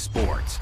sports.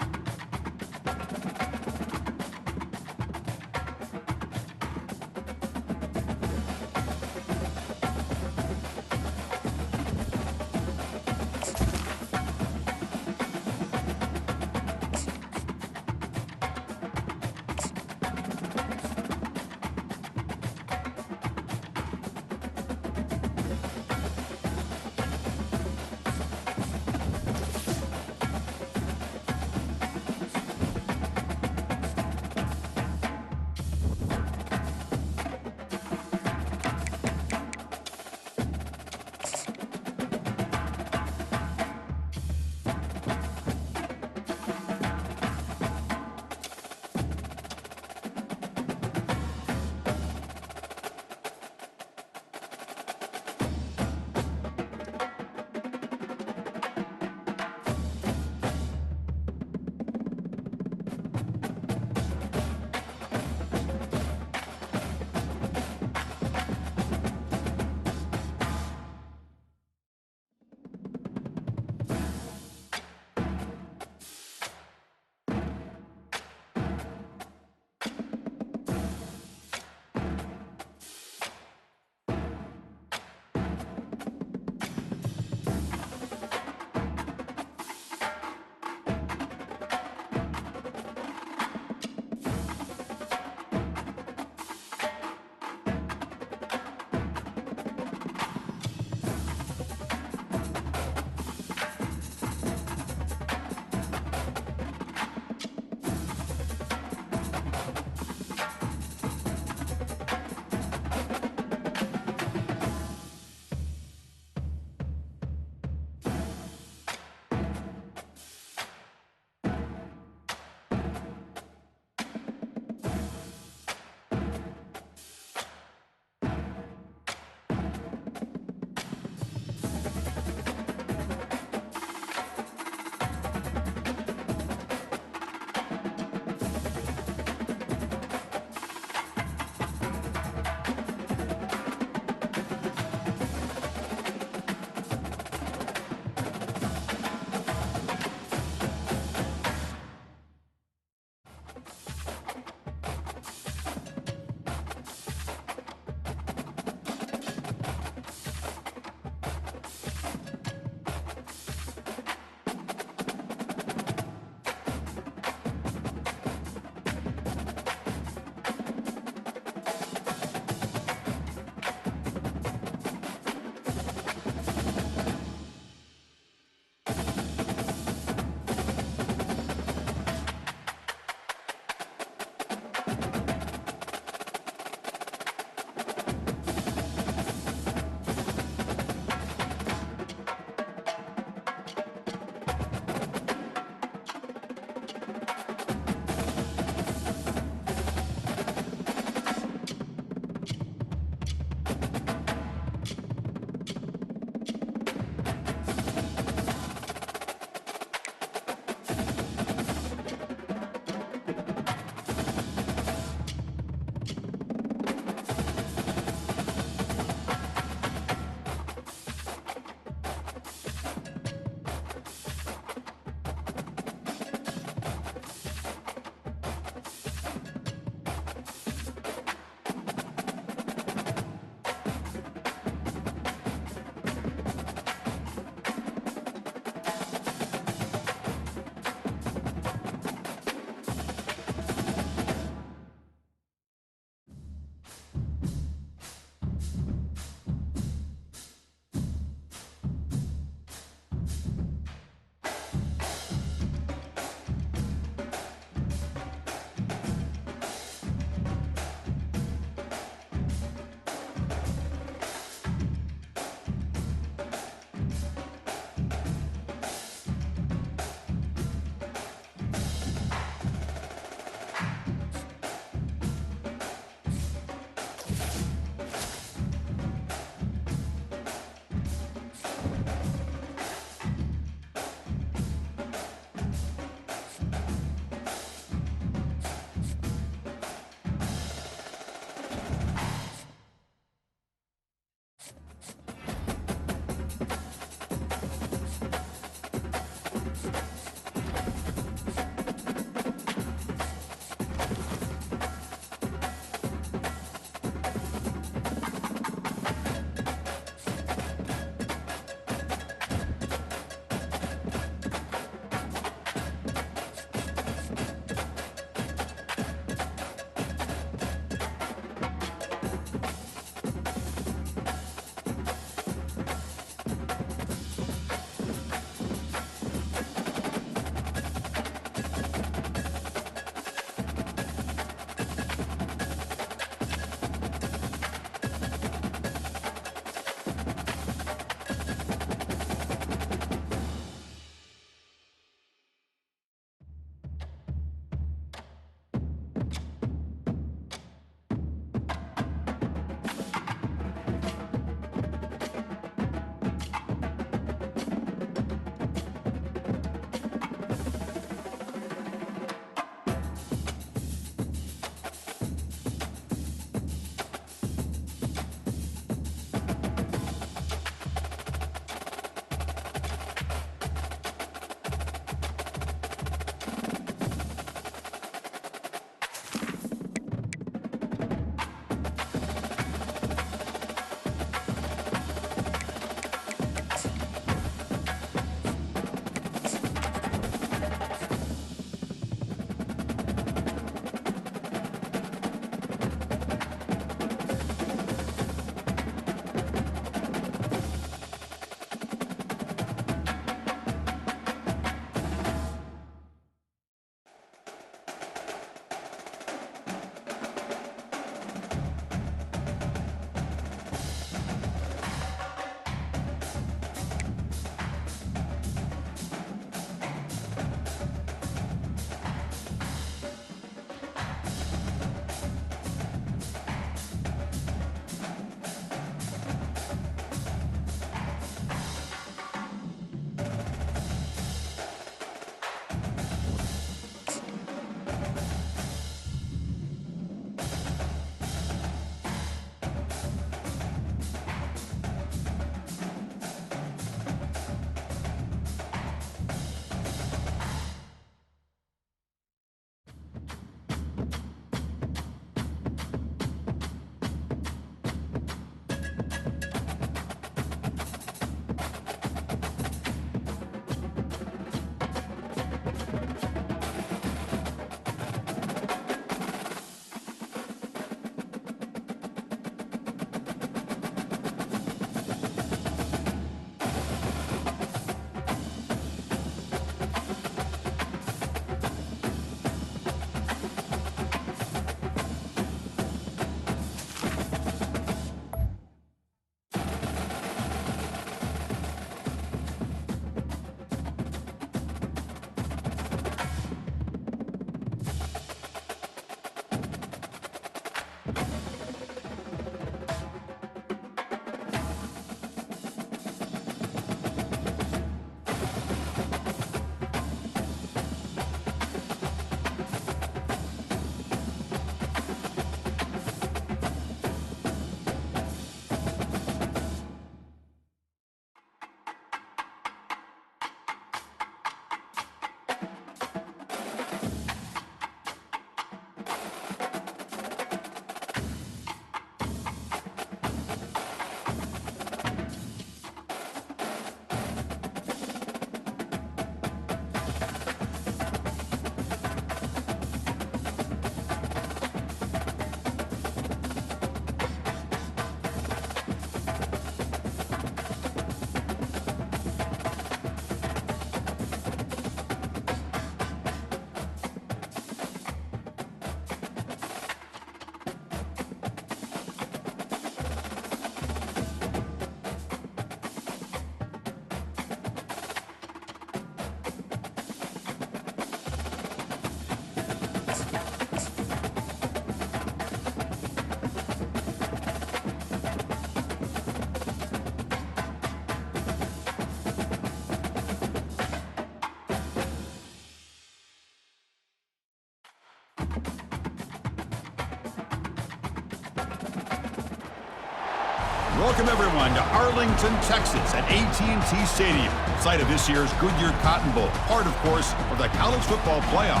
Welcome, everyone, to Arlington, Texas at AT&T Stadium, site of this year's Goodyear Cotton Bowl, part, of course, of the college football playoff.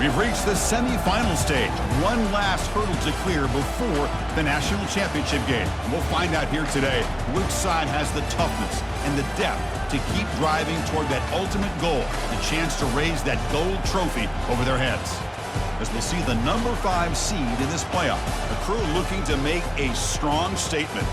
We've reached the semifinal stage, one last hurdle to clear before the national championship game. And we'll find out here today which side has the toughness and the depth to keep driving toward that ultimate goal, the chance to raise that gold trophy over their heads. As we'll see the number 5 seed in this playoff, the crew looking to make a strong statement,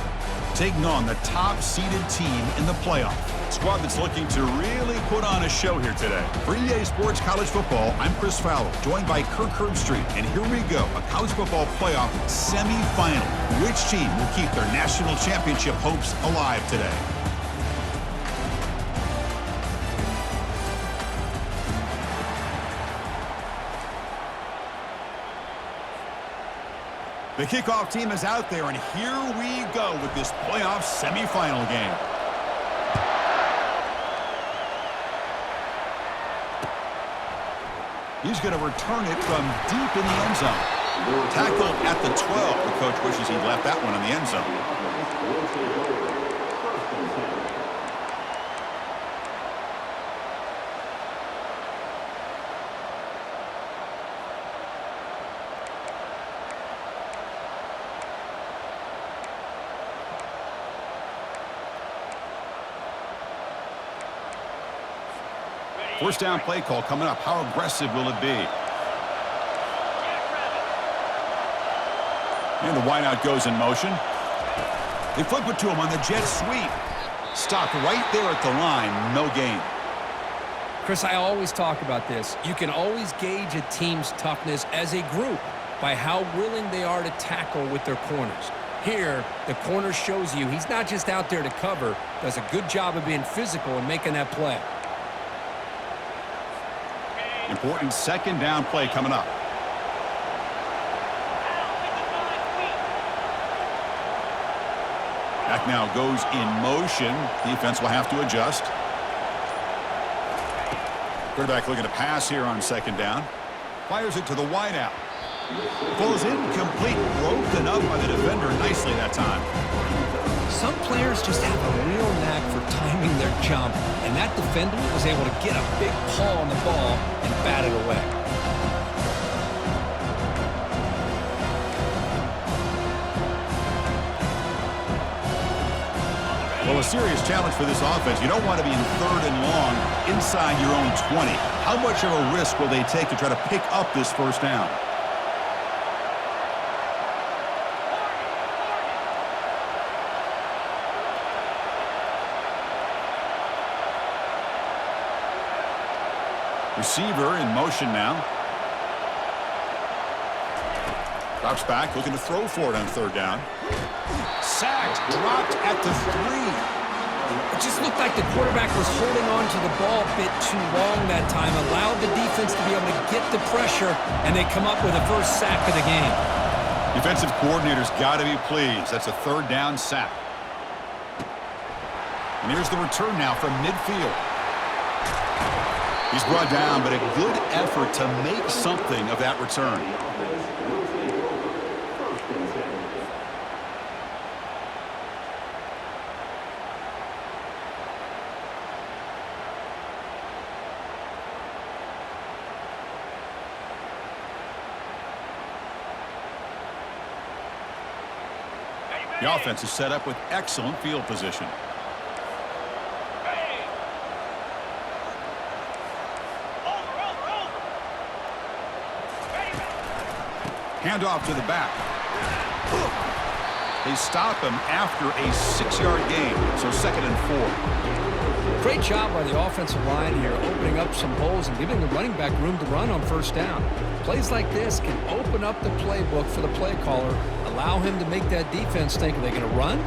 taking on the top-seeded team in the playoff. Squad that's looking to really put on a show here today. For EA Sports College Football, I'm Chris Fowler, joined by Kirk Herbstreit. And here we go, a college football playoff semifinal. Which team will keep their national championship hopes alive today? The kickoff team is out there, and here we go with this playoff semifinal game. He's going to return it from deep in the end zone. Tackled at the 12. The coach wishes he left that one in the end zone. First down play call coming up. How aggressive will it be? And the wideout goes in motion. They flip it to him on the jet sweep. Stopped right there at the line. No gain. Chris, I always talk about this. You can always gauge a team's toughness as a group by how willing they are to tackle with their corners. Here, the corner shows you he's not just out there to cover, does a good job of being physical and making that play. Important second down play coming up. Back now goes in motion. Defense will have to adjust. Quarterback looking to pass here on second down. Fires it to the wideout. Falls incomplete. Broken up by the defender nicely that time. Some players just have a real knack for timing their jump, and that defender was able to get a big paw on the ball and bat it away. Well, a serious challenge for this offense. You don't want to be in third and long inside your own 20. How much of a risk will they take to try to pick up this first down? Receiver in motion now. Drops back, looking to throw for it on third down. Sacked, dropped at the 3. It just looked like the quarterback was holding on to the ball a bit too long that time, allowed the defense to be able to get the pressure, and they come up with the first sack of the game. Defensive coordinator's got to be pleased. That's a third down sack. And here's the return now from midfield. He's brought down, but a good effort to make something of that return. The offense is set up with excellent field position. Handoff to the back. They stop him after a 6-yard gain, so 2nd and 4. Great job by the offensive line here, opening up some holes and giving the running back room to run on first down. Plays like this can open up the playbook for the play caller, allow him to make that defense think, are they going to run?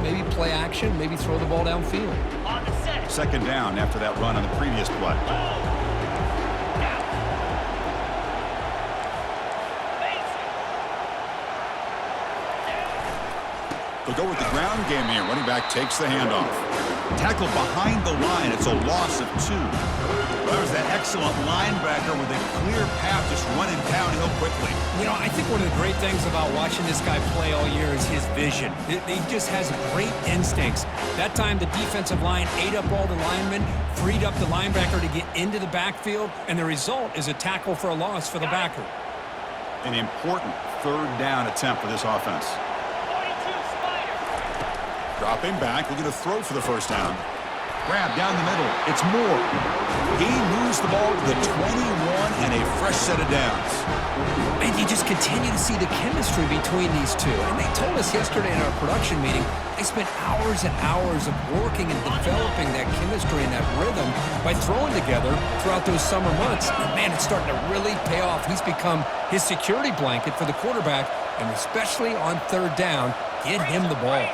Maybe play action, maybe throw the ball downfield. On the set. Second down after that run on the previous play. They'll go with the ground game here. Running back takes the handoff. Tackle behind the line. It's a loss of 2. That was that excellent linebacker with a clear path just running downhill quickly. You know, I think one of the great things about watching this guy play all year is his vision. He just has great instincts. That time the defensive line ate up all the linemen, freed up the linebacker to get into the backfield, and the result is a tackle for a loss for the backer. An important third down attempt for this offense. Dropping back, looking to throw for the first down. Grab down the middle. It's Moore. He moves the ball to the 21 and a fresh set of downs. And you just continue to see the chemistry between these two. And they told us yesterday in our production meeting, they spent hours and hours of working and developing that chemistry and that rhythm by throwing together throughout those summer months. And man, it's starting to really pay off. He's become his security blanket for the quarterback, and especially on third down, get him the ball.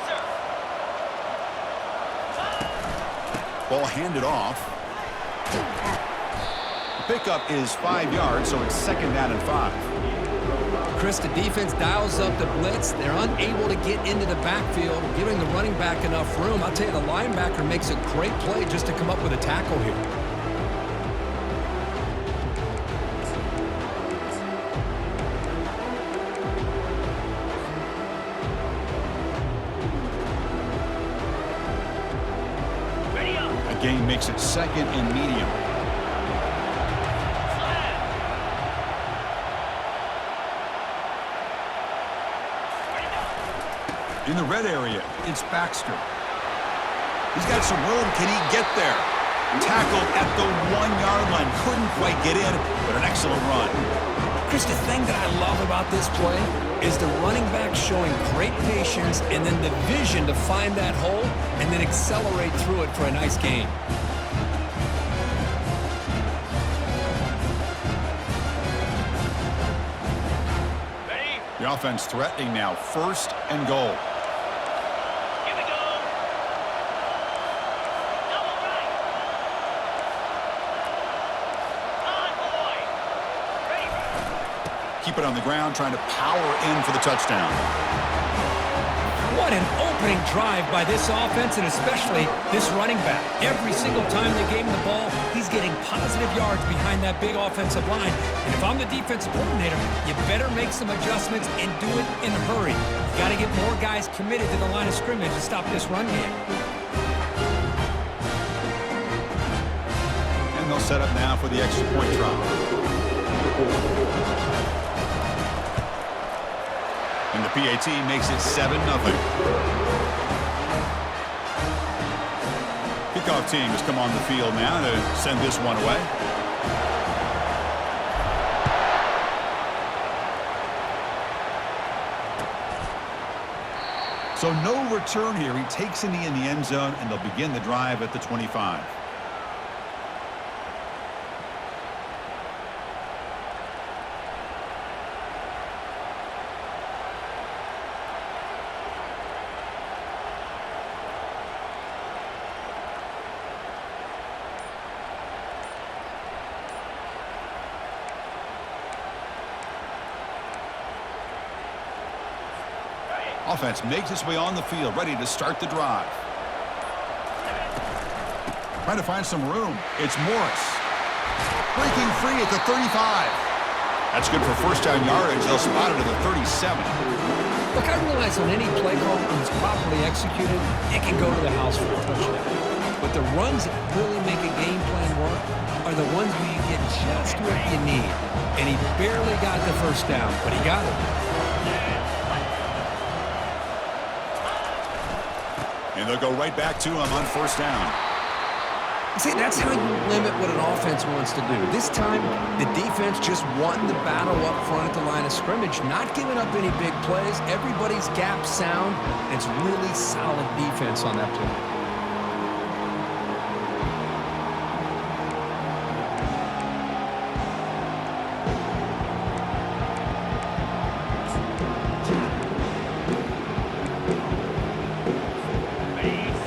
Ball handed off. The pickup is 5 yards, so it's second down and 5. Chris, the defense dials up the blitz. They're unable to get into the backfield, giving the running back enough room. I'll tell you, the linebacker makes a great play just to come up with a tackle here. Gain makes it second and medium. In the red area, it's Baxter. He's got some room. Can he get there? Tackled at the 1-yard line. Couldn't quite get in, but an excellent run. Chris, the thing that I love about this play is the running back showing great patience and then the vision to find that hole and then accelerate through it for a nice gain. The offense threatening now. First and goal. Here we go. Double right. Convoy. Ready. Keep it on the ground, trying to power in for the touchdown. What an opening drive by this offense, and especially this running back. Every single time they gave him the ball, he's getting positive yards behind that big offensive line. And if I'm the defensive coordinator, you better make some adjustments and do it in a hurry. You got to get more guys committed to the line of scrimmage to stop this run game. And they'll set up now for the extra point try. And the PAT makes it 7-0. Kickoff team has come on the field now to send this one away. So no return here. He takes in the end zone, and they'll begin the drive at the 25. Offense makes its way on the field, ready to start the drive. Trying to find some room. It's Morris. Breaking free at the 35. That's good for first down yardage. They'll spot it at the 37. Look, I realize on any play call, when it's properly executed, it can go to the house for a touchdown. But the runs that really make a game plan work are the ones where you get just what you need. And he barely got the first down, but he got it. And they'll go right back to him on first down. See, that's how you limit what an offense wants to do. This time, the defense just won the battle up front at the line of scrimmage, not giving up any big plays. Everybody's gap sound. It's really solid defense on that play.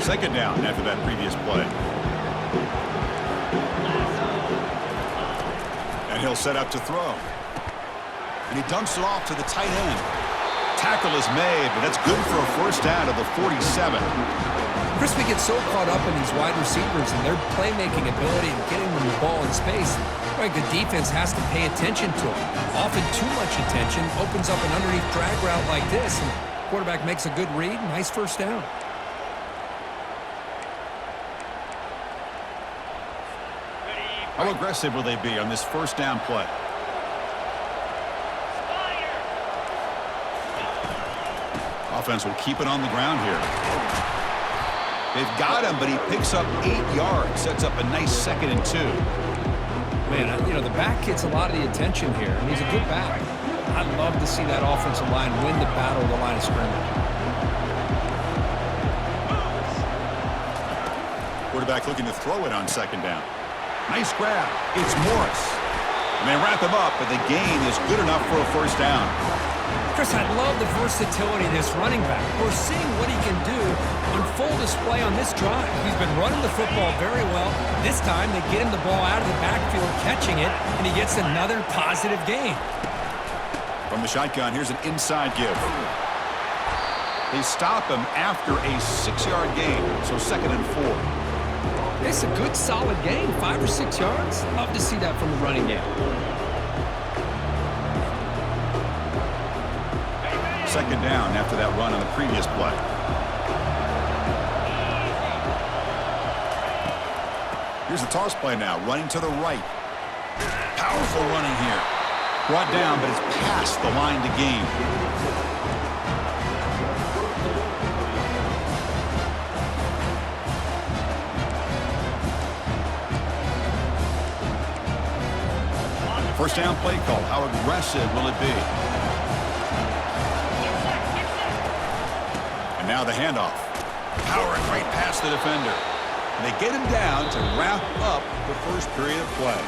Second down after that previous play. And he'll set up to throw. And he dumps it off to the tight end. Tackle is made, but that's good for a first down to the 47. Chris, we get so caught up in these wide receivers and their playmaking ability and getting them the ball in space, right, the defense has to pay attention to him. Often too much attention opens up an underneath drag route like this, and quarterback makes a good read. Nice first down. How aggressive will they be on this first down play? Offense will keep it on the ground here. They've got him, but he picks up 8 yards. Sets up a nice 2nd and 2. Man, you know, the back gets a lot of the attention here, and he's a good back. I'd love to see that offensive line win the battle of the line of scrimmage. Quarterback looking to throw it on 2nd down. Nice grab. It's Morris. And they wrap him up, but the gain is good enough for a first down. Chris, I love the versatility of this running back. We're seeing what he can do on full display on this drive. He's been running the football very well. This time, they get him the ball out of the backfield, catching it, and he gets another positive gain. From the shotgun, here's an inside give. They stop him after a 6-yard gain, so 2nd and 4. It's a good, solid gain, 5 or 6 yards. Love to see that from the running game. 2nd down after that run on the previous play. Here's the toss play now, running to the right. Powerful running here. Brought down, but it's past the line to gain. First down play call. How aggressive will it be? And now the handoff. Powering right past the defender. And they get him down to wrap up the first period of play.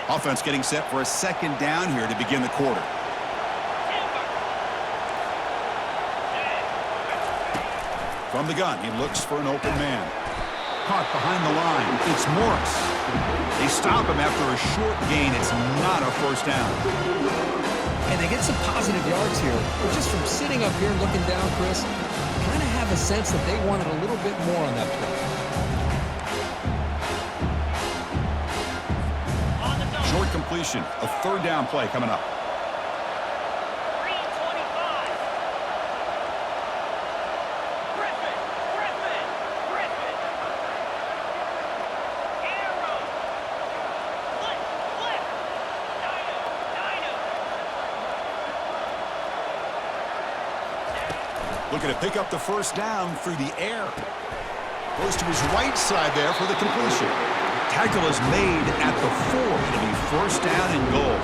Offense getting set for a 2nd down here to begin the quarter. From the gun, he looks for an open man. Caught behind the line. It's Morris. They stop him after a short gain. It's not a first down. And they get some positive yards here. But just from sitting up here and looking down, Chris, I kind of have a sense that they wanted a little bit more on that play. Short completion. A 3rd down play coming up. Looking to pick up the first down through the air. Goes to his right side there for the completion. Tackle is made at the 4. It'll be first down and goal.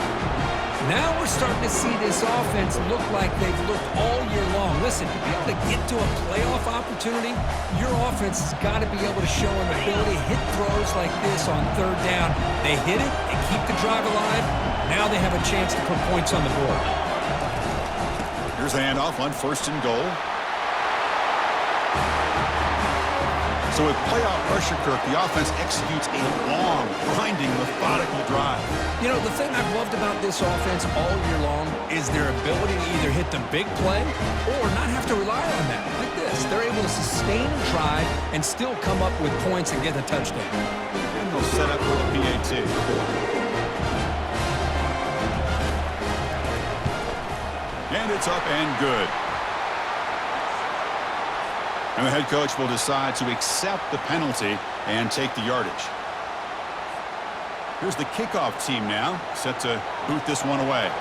Now we're starting to see this offense look like they've looked all year long. Listen, to be able to get to a playoff opportunity, your offense has got to be able to show an ability to hit throws like this on 3rd down. They hit it, they keep the drive alive. Now they have a chance to put points on the board. Here's the handoff on 1st and goal. So with playoff pressure, Kirk, the offense executes a long, grinding, methodical drive. You know, the thing I've loved about this offense all year long is their ability to either hit the big play or not have to rely on that. Like this, they're able to sustain a drive and still come up with points and get a touchdown. And they'll set up for the PAT. And it's up and good. And the head coach will decide to accept the penalty and take the yardage. Here's the kickoff team now, set to boot this one away.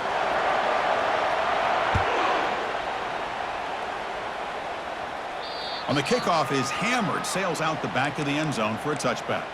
On the kickoff is hammered, sails out the back of the end zone for a touchback.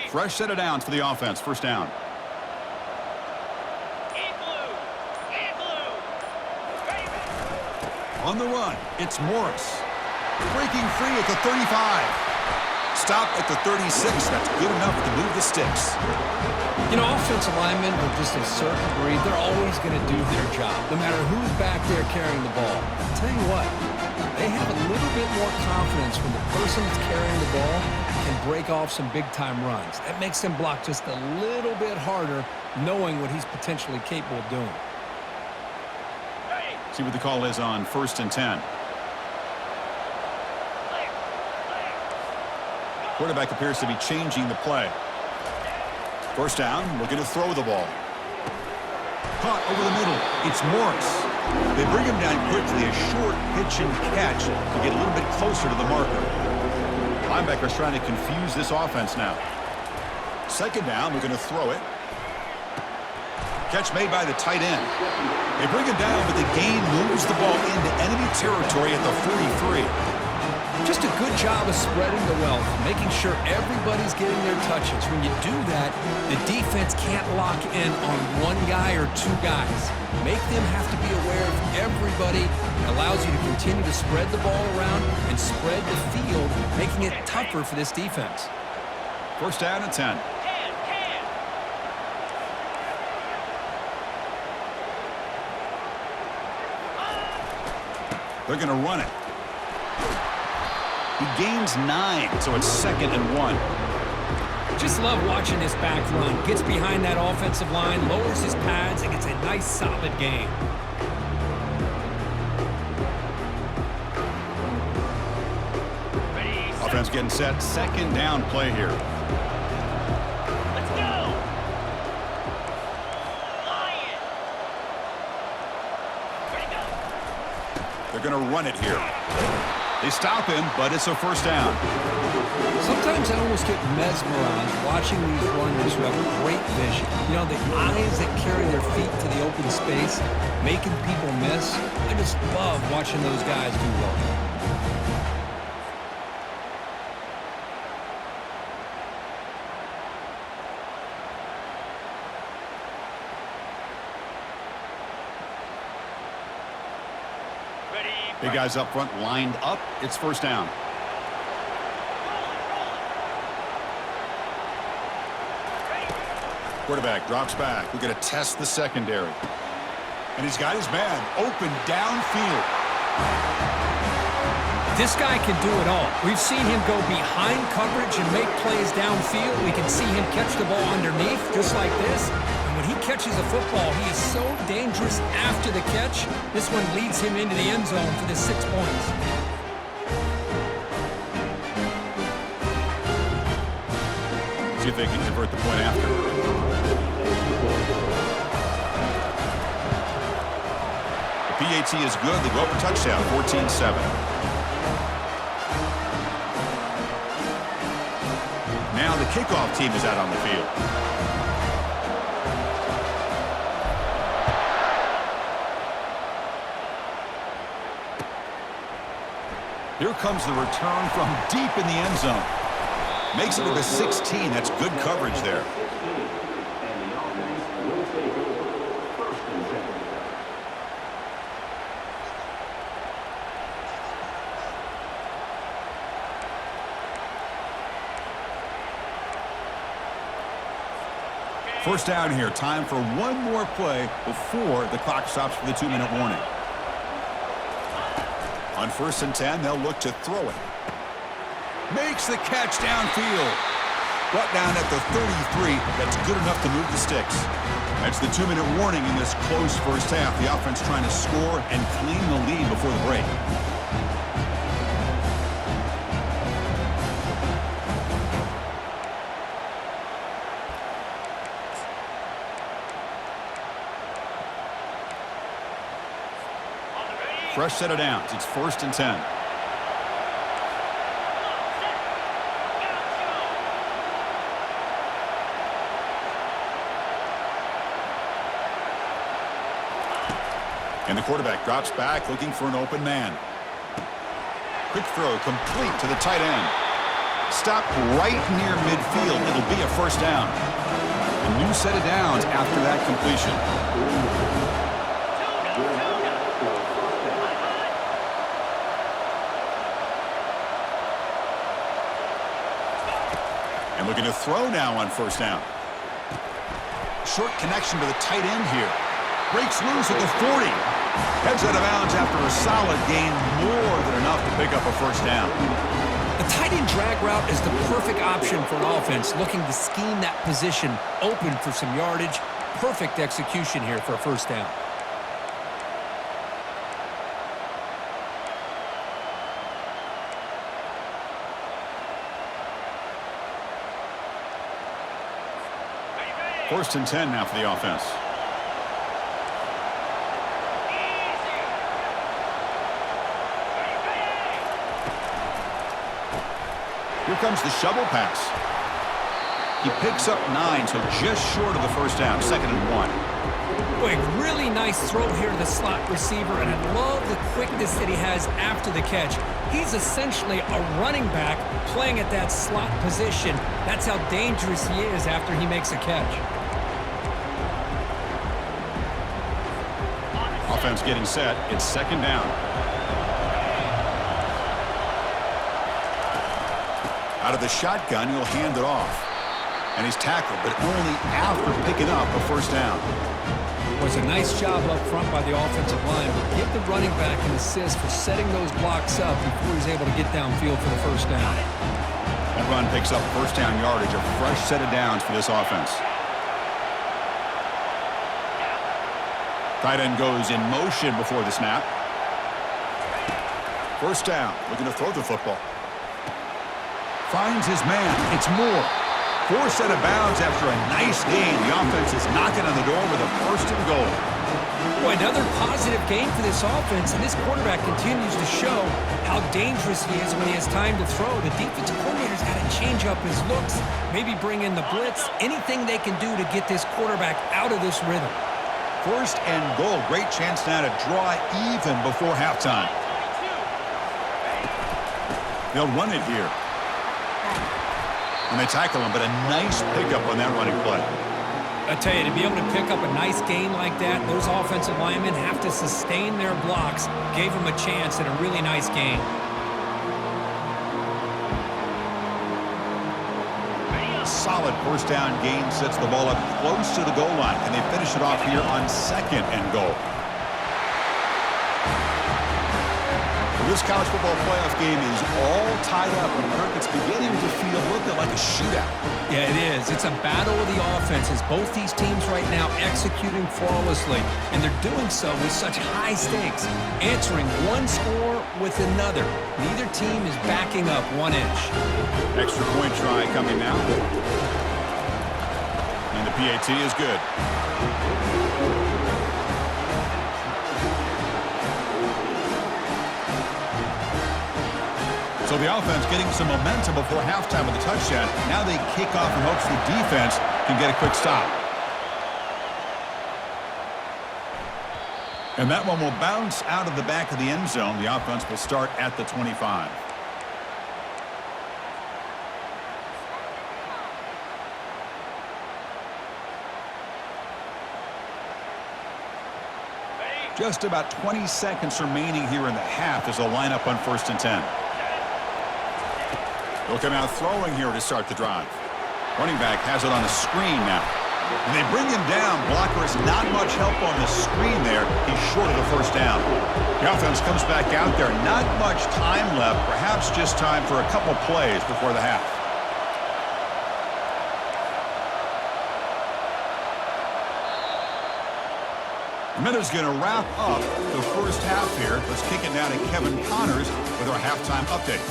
Fresh set of downs for the offense. First down. On the run, it's Morris. Breaking free at the 35. Stop at the 36. That's good enough to move the sticks. You know, offensive linemen are just a certain breed. They're always going to do their job, no matter who's back there carrying the ball. I'll tell you what, they have a little bit more confidence when the person that's carrying the ball can break off some big-time runs. That makes them block just a little bit harder, knowing what he's potentially capable of doing. See what the call is on 1st and 10. Quarterback appears to be changing the play. First down, looking to throw the ball. Caught over the middle. It's Morris. They bring him down quickly, a short pitch and catch to get a little bit closer to the marker. Linebackers trying to confuse this offense now. Second down, looking to throw it. Catch made by the tight end. They bring him down, but the gain moves the ball into enemy territory at the 43. Just a good job of spreading the wealth, making sure everybody's getting their touches. When you do that, the defense can't lock in on one guy or two guys. Make them have to be aware of everybody. It allows you to continue to spread the ball around and spread the field, making it tougher for this defense. First down and 10. They're going to run it. He gains 9, so it's 2nd and 1. Just love watching this back run. Gets behind that offensive line, lowers his pads, and gets a nice solid gain. Offense getting set. 2nd down play here. Let's go. Lion. Ready to go. They're going to run it here. They stop him, but it's a first down. Sometimes I almost get mesmerized watching these runners who have great vision. You know, the eyes that carry their feet to the open space, making people miss. I just love watching those guys do well. Big guys up front lined up. It's first down. Quarterback drops back. We're going to test the secondary. And he's got his man open downfield. This guy can do it all. We've seen him go behind coverage and make plays downfield. We can see him catch the ball underneath just like this. And when he catches a football, he is so dangerous after the catch. This one leads him into the end zone for the 6 points. See if they can convert the point after. The PAT is good. They go up a touchdown, 14-7. Now the kickoff team is out on the field. Here comes the return from deep in the end zone. Makes it to the 16. That's good coverage there. First down here. Time for one more play before the clock stops for the 2-minute warning. On 1st and 10, they'll look to throw it. Makes the catch downfield. Brought down at the 33. That's good enough to move the sticks. That's the 2-minute warning in this close first half. The offense trying to score and claim the lead before the break. Fresh set of downs. It's 1st and 10. And the quarterback drops back looking for an open man. Quick throw complete to the tight end. Stop right near midfield. It'll be a first down. A new set of downs after that completion. now on first down. Short connection to the tight end here. Breaks loose at the 40. Heads out of bounds after a solid gain, more than enough to pick up a first down. A tight end drag route is the perfect option for an offense looking to scheme that position open for some yardage. Perfect execution here for a first down. First and 10 now for the offense. Here comes the shovel pass. He picks up 9, so just short of the first down, 2nd and 1. Boy, really nice throw here to the slot receiver, and I love the quickness that he has after the catch. He's essentially a running back playing at that slot position. That's how dangerous he is after he makes a catch. Offense getting set. It's 2nd down. Out of the shotgun, he'll hand it off. And he's tackled, but only after picking up a first down. Was a nice job up front by the offensive line, but give the running back an assist for setting those blocks up before he's able to get downfield for the first down. That run picks up first down yardage, a fresh set of downs for this offense. Tight end goes in motion before the snap. First down, looking to throw the football. Finds his man. It's Moore. 4 set of bounds after a nice gain. The offense is knocking on the door with a 1st and goal. Boy, another positive game for this offense, and this quarterback continues to show how dangerous he is when he has time to throw. The defensive coordinator's got to change up his looks, maybe bring in the blitz, anything they can do to get this quarterback out of this rhythm. 1st and goal. Great chance now to draw even before halftime. They'll run it here. And they tackle him, but a nice pickup on that running play. I tell you, to be able to pick up a nice gain like that, those offensive linemen have to sustain their blocks. Gave him a chance and a really nice gain. Solid first down gain sets the ball up close to the goal line. Can they finish it off here on 2nd and goal? This college football playoff game is all tied up, and Kirk, it's beginning to feel looking like a shootout. Yeah, it is. It's a battle of the offenses. Both these teams right now executing flawlessly, and they're doing so with such high stakes, answering one score with another. Neither team is backing up 1 inch. Extra point try coming now. And the PAT is good. So the offense getting some momentum before halftime with a touchdown. Now they kick off in hopes the defense can get a quick stop. And that one will bounce out of the back of the end zone. The offense will start at the 25. Just about 20 seconds remaining here in the half as they'll line up on 1st and 10. They'll come out throwing here to start the drive. Running back has it on a screen now. And they bring him down. Blocker is not much help on the screen there. He's short of the first down. The offense comes back out there. Not much time left. Perhaps just time for a couple plays before the half. A minute's going to wrap up the first half here. Let's kick it now to Kevin Connors with our halftime update.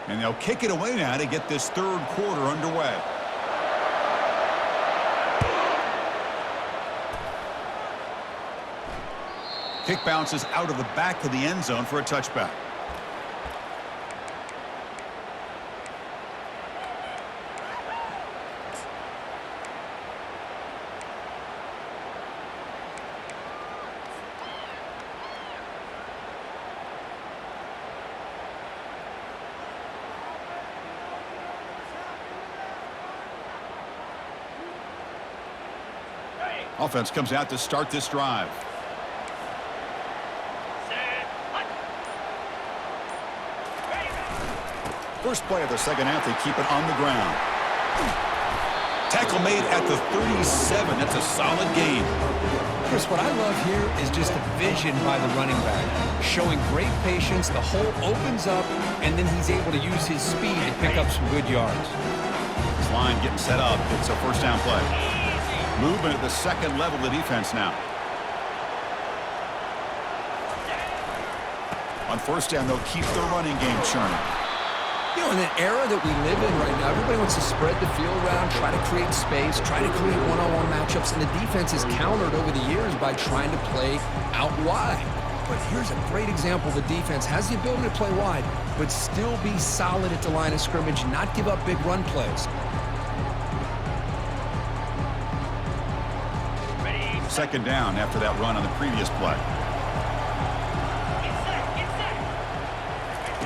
And they'll kick it away now to get this 3rd quarter underway. Kick bounces out of the back of the end zone for a touchback. Offense comes out to start this drive. Set. First play of the second half, they keep it on the ground. Tackle made at the 37. That's a solid gain. Chris, what I love here is just the vision by the running back. Showing great patience, the hole opens up, and then he's able to use his speed to pick up some good yards. This line getting set up. It's a first down play. Movement at the second level of the defense now. On first down, they'll keep their running game churning. You know, in the era that we live in right now, everybody wants to spread the field around, try to create space, try to create one-on-one matchups, and the defense is countered over the years by trying to play out wide. But here's a great example. The defense has the ability to play wide, but still be solid at the line of scrimmage, not give up big run plays. Second down after that run on the previous play.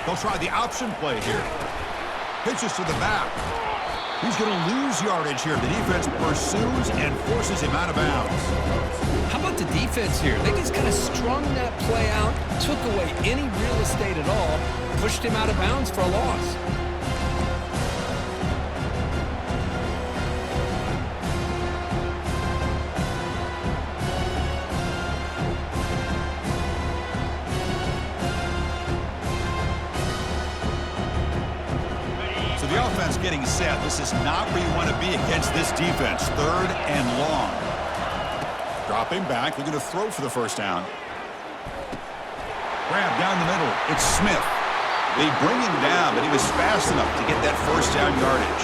They'll try the option play here. Pitches to the back. He's going to lose yardage here. The defense pursues and forces him out of bounds. How about the defense here? They just kind of strung that play out, took away any real estate at all, pushed him out of bounds for a loss. The offense getting set. This is not where you want to be against this defense. Third and long. Dropping back, looking to throw for the first down. Grab down the middle. It's Smith. They bring him down, but he was fast enough to get that first down yardage.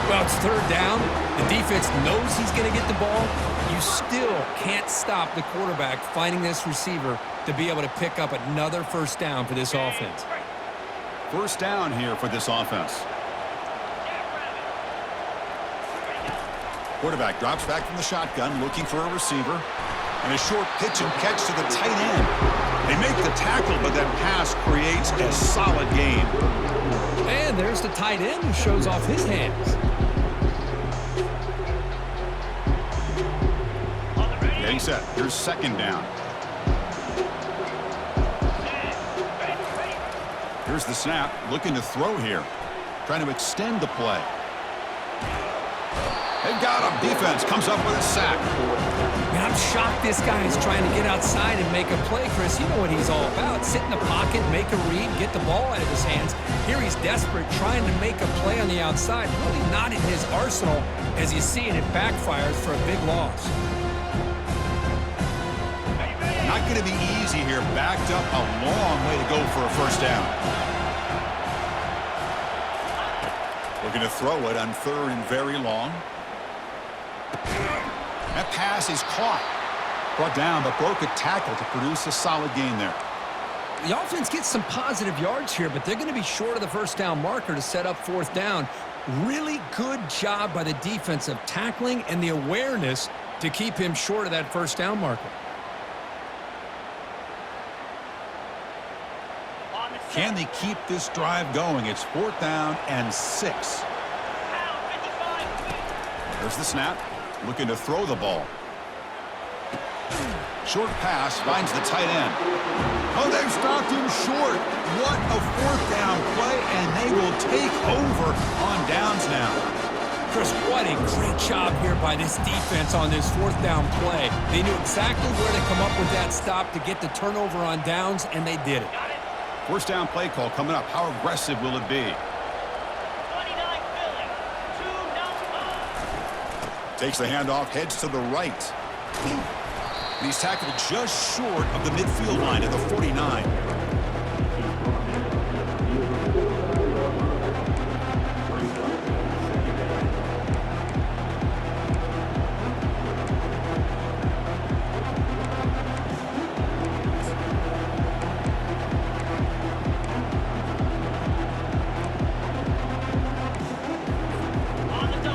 Well, it's third down. The defense knows he's going to get the ball. You still can't stop the quarterback finding this receiver to be able to pick up another first down for this offense. First down here for this offense. Quarterback drops back from the shotgun, looking for a receiver. And a short pitch and catch to the tight end. They make the tackle, but that pass creates a solid gain. And there's the tight end who shows off his hands. Getting set. Here's second down. Here's the snap. Looking to throw here. Trying to extend the play. They've got him. Defense comes up with a sack. Man, I'm shocked this guy is trying to get outside and make a play, Chris. You know what he's all about. Sit in the pocket, make a read, get the ball out of his hands. Here he's desperate, trying to make a play on the outside. Really not in his arsenal, as you see, and it backfires for a big loss. Not going to be easy here. Backed up a long way to go for a first down. Looking to throw it on third and very long. That pass is caught. Brought down, but broke a tackle to produce a solid gain there. The offense gets some positive yards here, but they're going to be short of the first down marker to set up fourth down. Really good job by the defense of tackling and the awareness to keep him short of that first down marker. Can they keep this drive going? It's fourth down and 6. There's the snap. Looking to throw the ball. Short pass finds the tight end. Oh, they've stopped him short. What a fourth down play, and they will take over on downs now. Chris, what a great job here by this defense on this fourth down play. They knew exactly where to come up with that stop to get the turnover on downs, and they did it. First down play call coming up. How aggressive will it be? 29 Philly. 2 Takes the handoff, heads to the right. And he's tackled just short of the midfield line at the 49.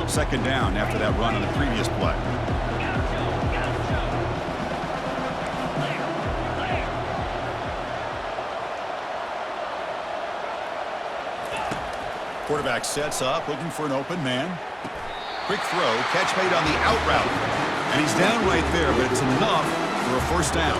Second down after that run on the previous play. Quarterback sets up, looking for an open man. Quick throw, catch made on the out route. And he's down right there, but it's enough for a first down.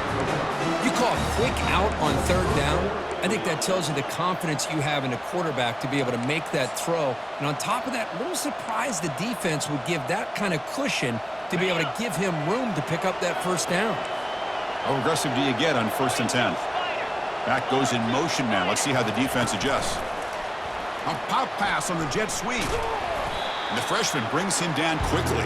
You call a quick out on third down, I think that tells you the confidence you have in a quarterback to be able to make that throw. And on top of that, a little surprised the defense would give that kind of cushion to be able to give him room to pick up that first down. How aggressive do you get on 1st and 10? Back goes in motion now. Let's see how the defense adjusts. A pop pass on the jet sweep. And the freshman brings him down quickly.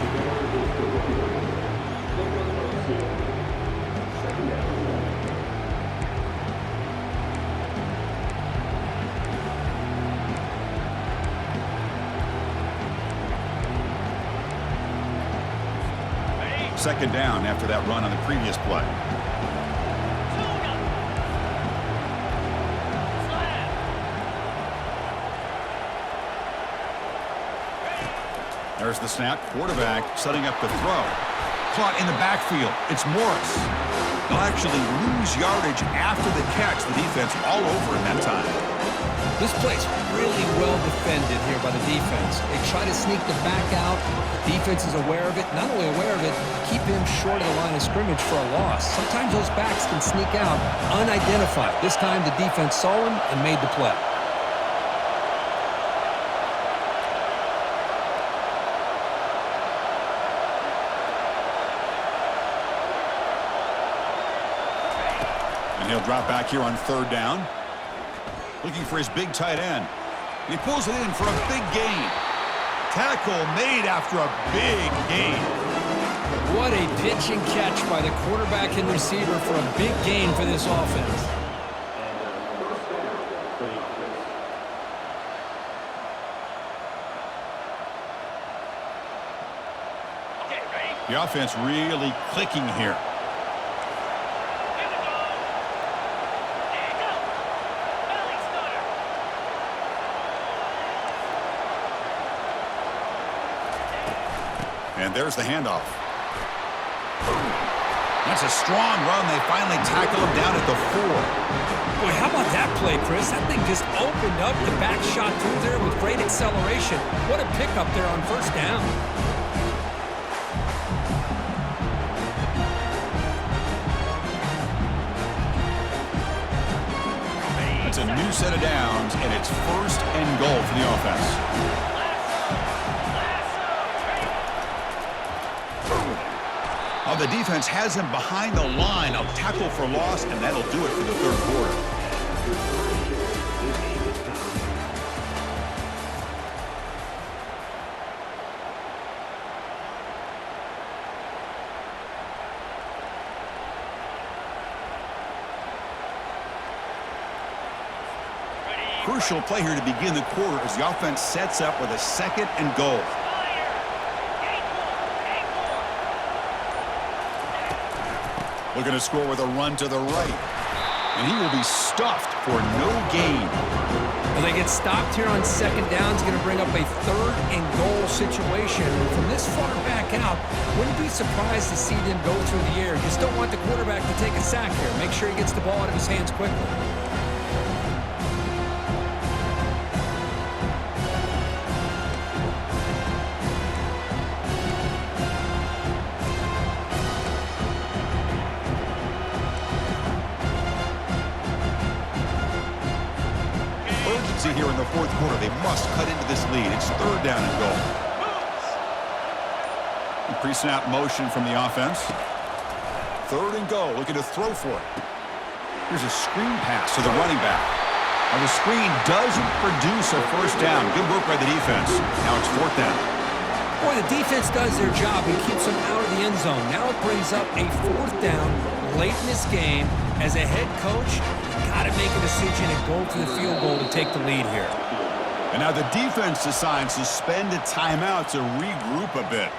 Second down after that run on the previous play. There's the snap. Quarterback setting up the throw. Caught in the backfield. It's Morris. They'll actually lose yardage after the catch. The defense all over in that time. This play's really well defended here by the defense. They try to sneak the back out. The defense is aware of it. Not only aware of it, keep him short of the line of scrimmage for a loss. Sometimes those backs can sneak out unidentified. This time the defense saw him and made the play. And he'll drop back here on third down. Looking for his big tight end. He pulls it in for a big gain. Tackle made after a big gain. What a pitch and catch by the quarterback and receiver for a big gain for this offense. The offense really clicking here. And there's the handoff. That's a strong run. They finally tackle him down at the 4. Boy, how about that play, Chris? That thing just opened up. The back shot through there with great acceleration. What a pickup there on first down. It's a new set of downs, and it's 1st and goal for the offense. Oh, the defense has him behind the line. A tackle for loss, and that'll do it for the third quarter. Crucial play here to begin the quarter as the offense sets up with a 2nd and goal. Looking to score with a run to the right. And he will be stuffed for no gain. Well, they get stopped here on 2nd down. It's going to bring up a 3rd and goal situation. And from this far back out, wouldn't be surprised to see them go through the air. Just don't want the quarterback to take a sack here. Make sure he gets the ball out of his hands quickly. Here in the 4th quarter, they must cut into this lead. It's 3rd down and goal. Pre-snap motion from the offense. 3rd and goal, looking to throw for it. Here's a screen pass to the running back. Now the screen doesn't produce a first down. Good work by the defense. Now it's 4th down. Boy, the defense does their job and keeps them out of the end zone. Now it brings up a 4th down late in this game. As a head coach, you've got to make a decision and go for the field goal to take the lead here. And now the defense decides to spend a timeout to regroup a bit.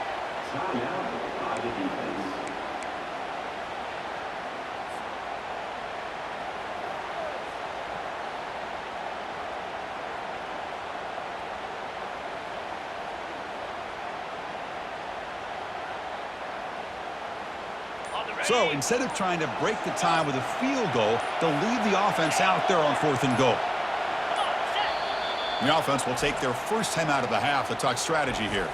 So instead of trying to break the tie with a field goal, they'll leave the offense out there on 4th and goal. The offense will take their first time out of the half to talk strategy here.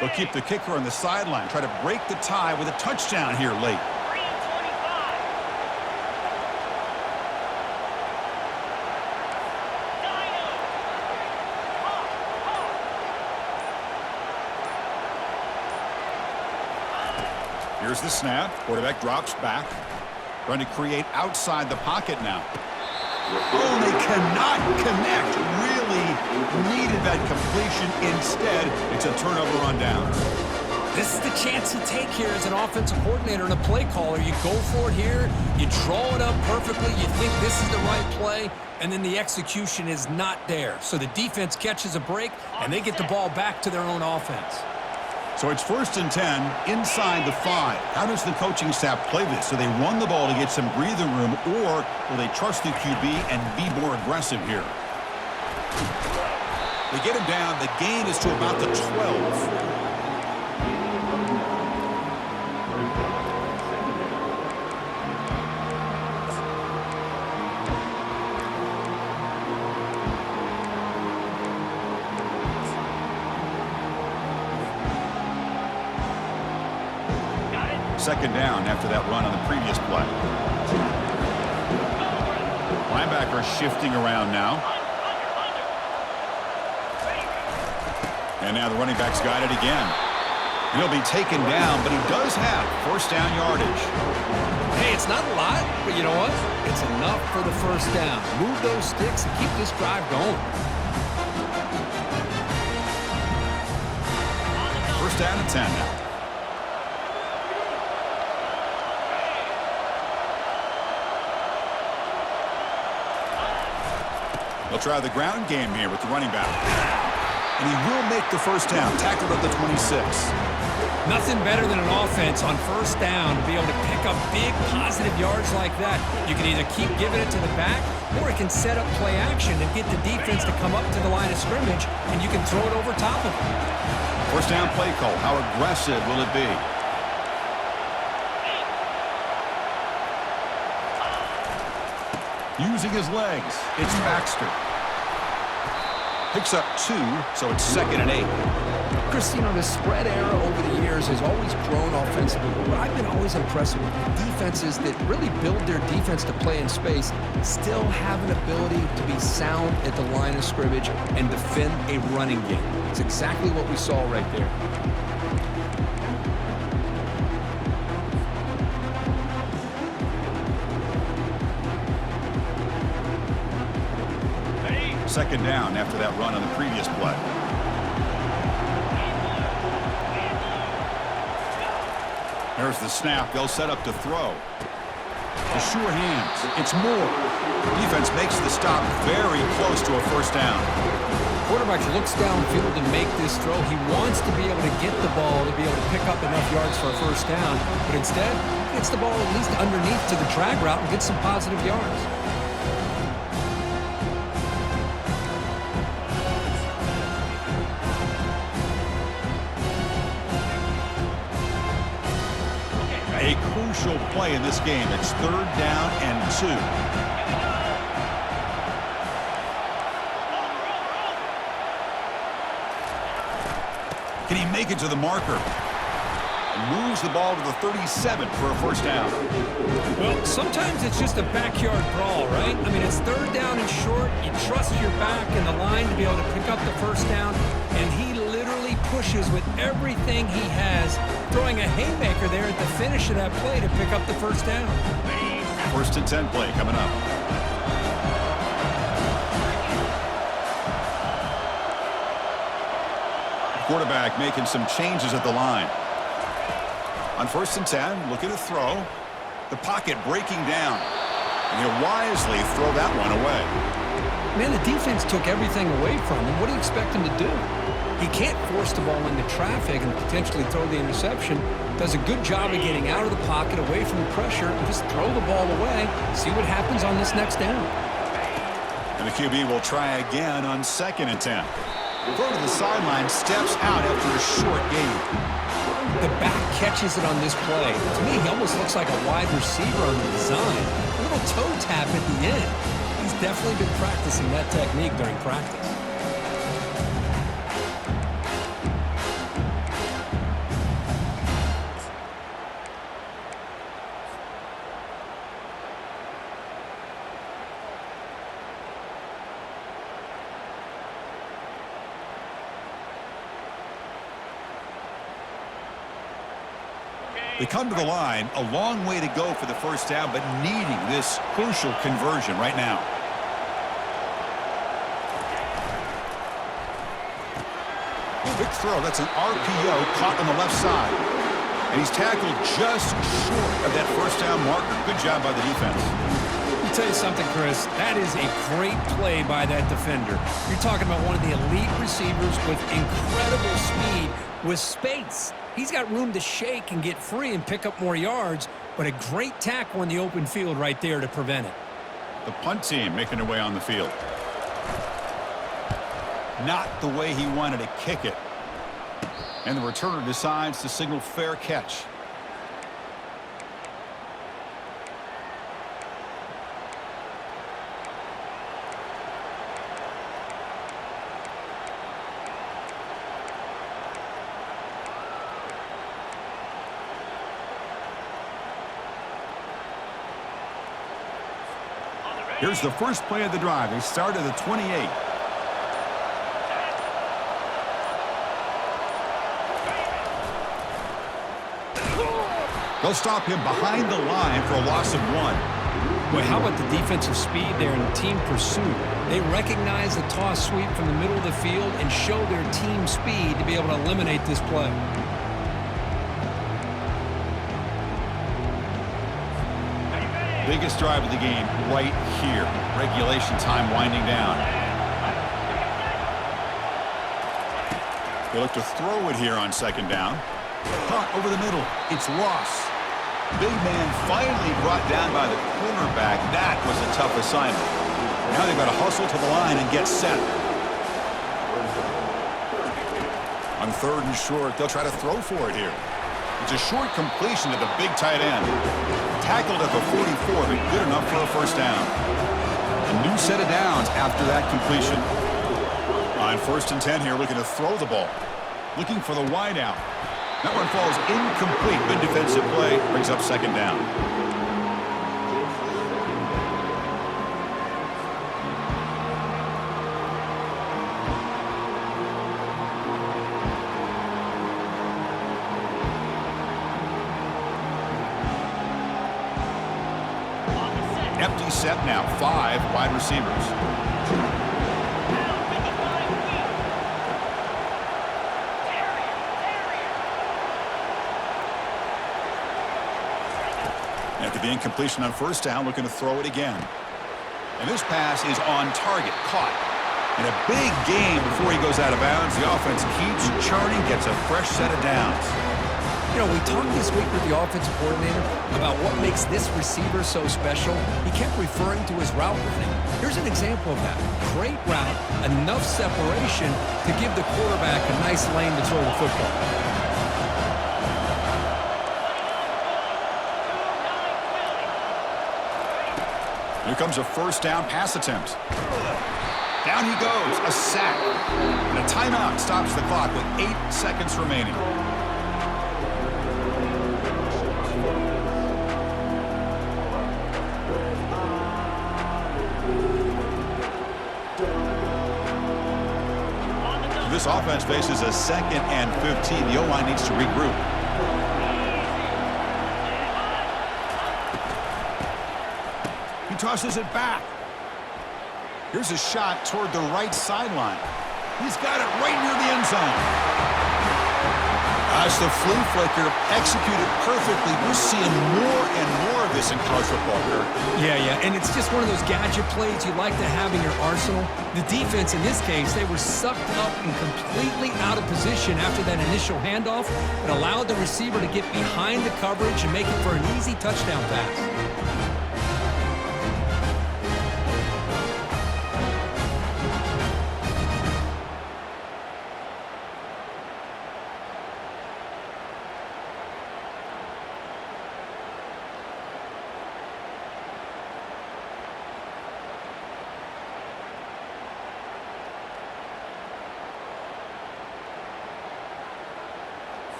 They'll keep the kicker on the sideline, try to break the tie with a touchdown here late. 3 and 25. Here's the snap. Quarterback drops back. Trying to create outside the pocket now. Oh, they cannot connect. Really needed that completion. Instead, it's a turnover on downs. This is the chance you take here as an offensive coordinator and a play caller. You go for it here. You draw it up perfectly. You think this is the right play, and then the execution is not there. So the defense catches a break, and they get the ball back to their own offense. So it's 1st and 10 inside the 5. How does the coaching staff play this? Do they run the ball to get some breathing room, or will they trust the QB and be more aggressive here? They get him down. The gain is to about the 12. Second down after that run on the previous play. Linebacker shifting around now. And now the running back's got it again. He'll be taken down, but he does have 1st down yardage. Hey, it's not a lot, but you know what? It's enough for the 1st down. Move those sticks and keep this drive going. 1st down and 10 now. They'll try the ground game here with the running back. And he will make the 1st down, tackled at the 26. Nothing better than an offense on 1st down to be able to pick up big positive yards like that. You can either keep giving it to the back, or it can set up play action and get the defense to come up to the line of scrimmage, and you can throw it over top of them. 1st down play call. How aggressive will it be? Using his legs, it's Baxter. Picks up 2, so it's 2nd and 8. Chris, you know, the spread era over the years has always grown offensively. But what I've been always impressed with defenses that really build their defense to play in space still have an ability to be sound at the line of scrimmage and defend a running game. It's exactly what we saw right there. Second down after that run on the previous play. There's the snap. They'll set up to throw. The sure hands. It's Moore. Defense makes the stop very close to a 1st down. Quarterback looks downfield to make this throw. He wants to be able to get the ball to be able to pick up enough yards for a 1st down, but instead, he gets the ball at least underneath to the drag route and gets some positive yards. A crucial play in this game. It's 3rd down and 2. Can he make it to the marker? And moves the ball to the 37 for a 1st down. Well, sometimes it's just a backyard brawl, right? I mean, it's 3rd down and short. You trust your back and the line to be able to pick up the 1st down, and he literally pushes with everything he has, throwing a haymaker there at the finish of that play to pick up the 1st down. 1st and 10 play coming up. Quarterback making some changes at the line. On 1st and 10, looking to throw. The pocket breaking down. And he'll wisely throw that one away. Man, the defense took everything away from him. What do you expect him to do? He can't force the ball into traffic and potentially throw the interception. Does a good job of getting out of the pocket, away from the pressure, and just throw the ball away. See what happens on this next down. And the QB will try again on 2nd and 10. Throw to the sideline, steps out after a short gain. The back catches it on this play. To me, he almost looks like a wide receiver on the design. A little toe tap at the end. He's definitely been practicing that technique during practice. They come to the line, a long way to go for the first down, but needing this crucial conversion right now. Big throw. That's an RPO caught on the left side. And he's tackled just short of that first down marker. Good job by the defense. I'll tell you something, Chris. That is a great play by that defender. You're talking about one of the elite receivers with incredible speed, with space. He's got room to shake and get free and pick up more yards, but a great tackle in the open field right there to prevent it. The punt team making their way on the field. Not the way he wanted to kick it. And the returner decides to signal fair catch. Here's the first play of the drive. They start at the 28. They'll stop him behind the line for a loss of 1. Well, how about the defensive speed there in the team pursuit? They recognize the toss sweep from the middle of the field and show their team speed to be able to eliminate this play. Biggest drive of the game right here. Regulation time winding down. They look to throw it here on second down. Caught over the middle. It's Ross. Big man finally brought down by the cornerback. That was a tough assignment. Now they've got to hustle to the line and get set. On third and short, they'll try to throw for it here. It's a short completion to the big tight end. Tackled at the 44, but good enough for a first down. A new set of downs after that completion. On 1st and 10 here, looking to throw the ball. Looking for the wide out. That one falls incomplete. Good defensive play. Brings up second down. Empty set now. 5 wide receivers. After the incompletion on first down, looking to throw it again. And this pass is on target, caught. In a big game before he goes out of bounds, the offense keeps churning, gets a fresh set of downs. You know, we talked this week with the offensive coordinator about what makes this receiver so special. He kept referring to his route running. Here's an example of that. Great route, enough separation to give the quarterback a nice lane to throw the football. Here comes a first down pass attempt. Down he goes, a sack. And a timeout stops the clock with 8 seconds remaining. This offense faces a 2nd and 15. The O-line needs to regroup. Tosses it back. Here's a shot toward the right sideline. He's got it right near the end zone. As the flea flicker executed perfectly, we're seeing more and more of this in college football, Kirk. Yeah, and it's just one of those gadget plays you like to have in your arsenal. The defense, in this case, they were sucked up and completely out of position after that initial handoff. It allowed the receiver to get behind the coverage and make it for an easy touchdown pass.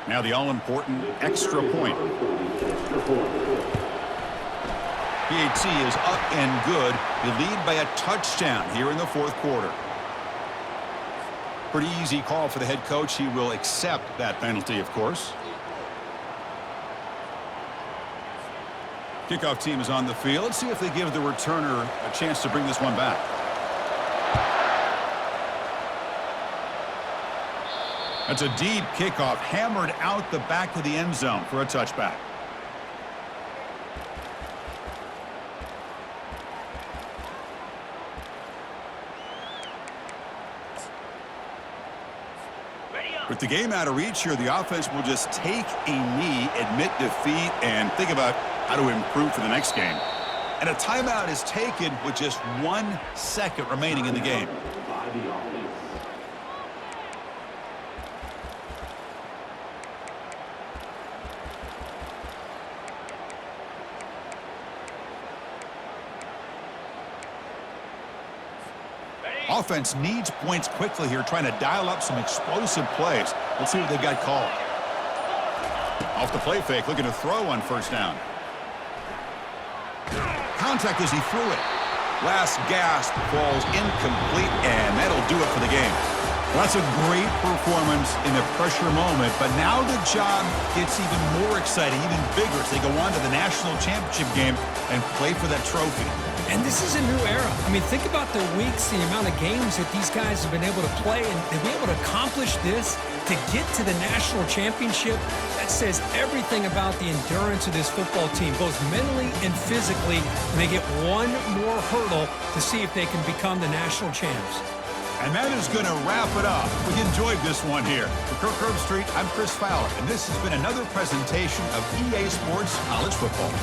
Now the all-important extra point. PAT is up and good. They lead by a touchdown here in the 4th quarter. Pretty easy call for the head coach. He will accept that penalty, of course. Kickoff team is on the field. Let's see if they give the returner a chance to bring this one back. That's a deep kickoff, hammered out the back of the end zone for a touchback. With the game out of reach here, the offense will just take a knee, admit defeat, and think about how to improve for the next game. And a timeout is taken with just 1 second remaining in the game. Offense needs points quickly here, trying to dial up some explosive plays. Let's see what they've got called. Off the play fake, looking to throw on first down. Contact as he threw it. Last gasp falls incomplete, and that'll do it for the game. Well, that's a great performance in a pressure moment, but now the job gets even more exciting, even bigger as they go on to the national championship game and play for that trophy. And this is a new era. I mean, think about the weeks, the amount of games that these guys have been able to play, and to be able to accomplish this, to get to the national championship, that says everything about the endurance of this football team, both mentally and physically, when they get one more hurdle to see if they can become the national champs. And that is going to wrap it up. We enjoyed this one here. For Kirk Herbstreit, I'm Chris Fowler, and this has been another presentation of EA Sports College Football.